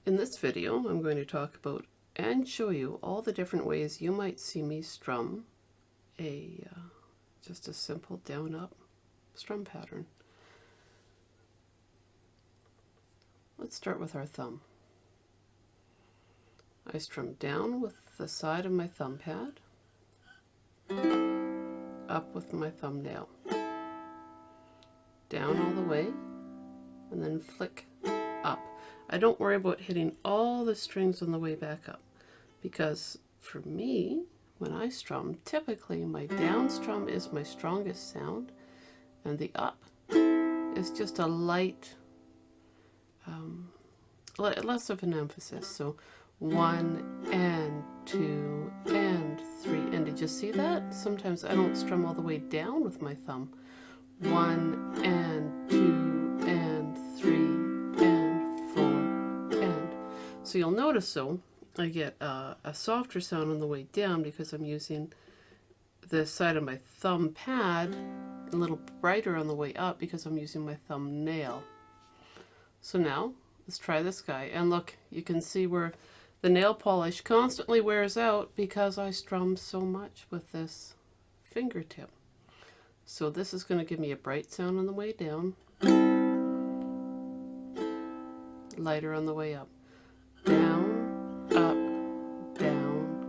In this video, I'm going to talk about and show you all the different ways you might see me strum just a simple down-up strum pattern. Let's start with our thumb. I strum down with the side of my thumb pad, up with my thumbnail, down all the way, and then flick up. I don't worry about hitting all the strings on the way back up, because for me, when I strum, typically my down strum is my strongest sound, and the up is just a light, less of an emphasis. So 1 and 2 and 3, and did you see that? Sometimes I don't strum all the way down with my thumb. 1 and 2 and 3. So you'll notice, though, I get a softer sound on the way down because I'm using the side of my thumb pad, a little brighter on the way up because I'm using my thumbnail. So now, let's try this guy. And look, you can see where the nail polish constantly wears out because I strum so much with this fingertip. So this is going to give me a bright sound on the way down, lighter on the way up. Down, up, down,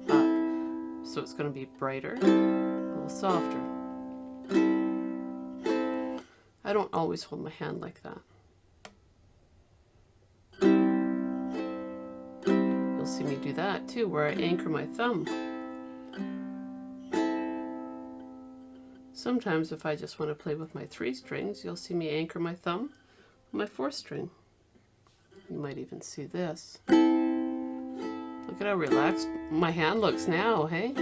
up. So it's going to be brighter, a little softer. I don't always hold my hand like that. You'll see me do that too, where I anchor my thumb. Sometimes if I just want to play with my 3 strings, you'll see me anchor my thumb on my 4th string. You might even see this. Look at how relaxed my hand looks now, hey?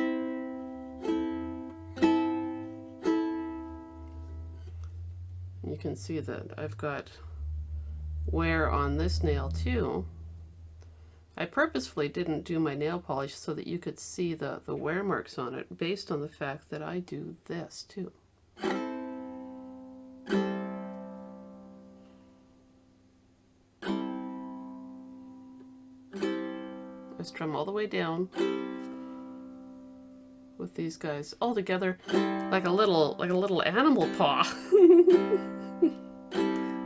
You can see that I've got wear on this nail too. I purposefully didn't do my nail polish so that you could see the wear marks on it, based on the fact that I do this too. I strum all the way down with these guys all together like a little animal paw.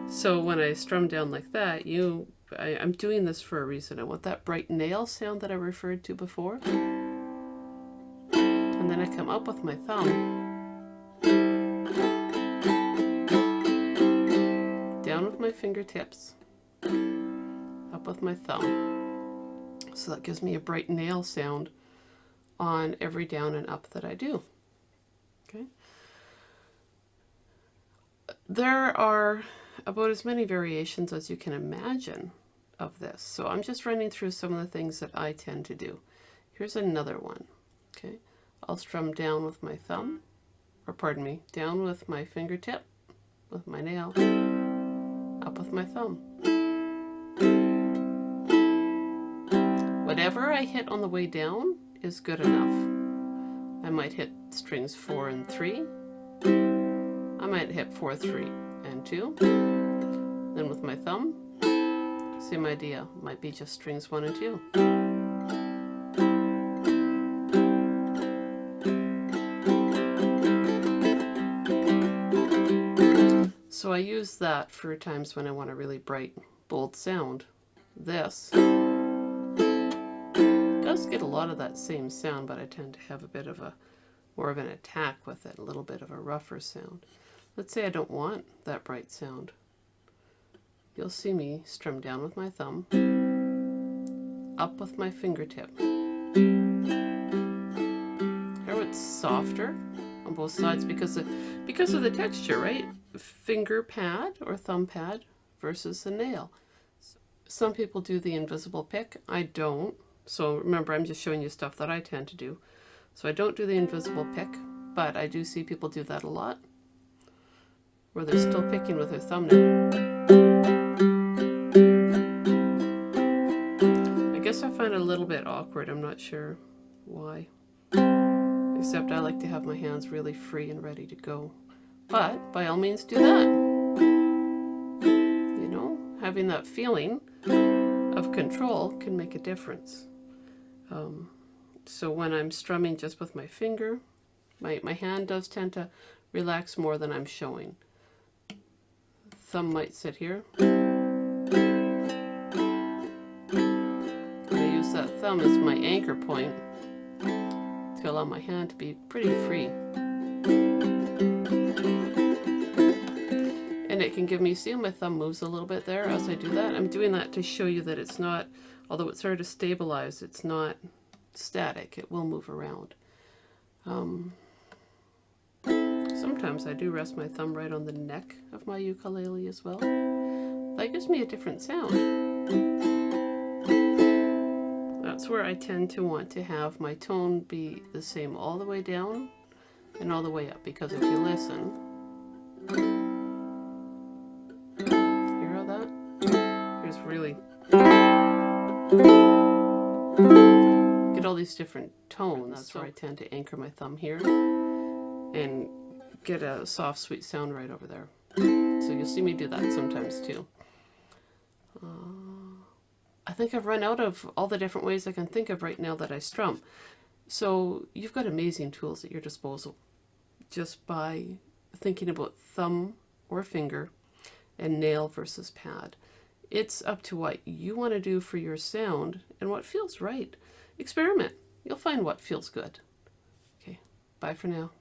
So when I strum down like that, I'm doing this for a reason. I want that bright nail sound that I referred to before. And then I come up with my thumb, down with my fingertips, up with my thumb. So that gives me a bright nail sound on every down and up that I do. Okay. There are about as many variations as you can imagine of this. So I'm just running through some of the things that I tend to do. Here's another one. Okay. I'll strum down with my thumb, or pardon me, down with my fingertip, with my nail, up with my thumb. Whatever I hit on the way down is good enough. I might hit strings 4 and 3. I might hit 4, 3, and 2. Then with my thumb, same idea. Might be just strings 1 and 2. So I use that for times when I want a really bright, bold sound. This does get a lot of that same sound, but I tend to have a bit of more of an attack with it, a little bit of a rougher sound. Let's say I don't want that bright sound. You'll see me strum down with my thumb, up with my fingertip. Here it's softer on both sides because of the texture, right? Finger pad or thumb pad versus the nail. Some people do the invisible pick. I don't. So remember, I'm just showing you stuff that I tend to do. So I don't do the invisible pick, but I do see people do that a lot, where they're still picking with their thumbnail. I guess I find it a little bit awkward. I'm not sure why. Except I like to have my hands really free and ready to go. But by all means do that. You know, having that feeling of control can make a difference. So when I'm strumming just with my finger, my hand does tend to relax more than I'm showing. Thumb might sit here. I use that thumb as my anchor point to allow my hand to be pretty free. And it can give me, see how my thumb moves a little bit there as I do that? I'm doing that to show you that it's not, although it's hard to stabilize, it's not static. It will move around. Sometimes I do rest my thumb right on the neck of my ukulele as well. That gives me a different sound. That's where I tend to want to have my tone be the same all the way down and all the way up, because if you listen, hear all that? Here's really, get all these different tones. That's where I tend to anchor my thumb here and get a soft, sweet sound right over there. So you'll see me do that sometimes too. I think I've run out of all the different ways I can think of right now that I strum. So you've got amazing tools at your disposal just by thinking about thumb or finger and nail versus pad. It's up to what you want to do for your sound and what feels right. Experiment. You'll find what feels good. Okay, bye for now.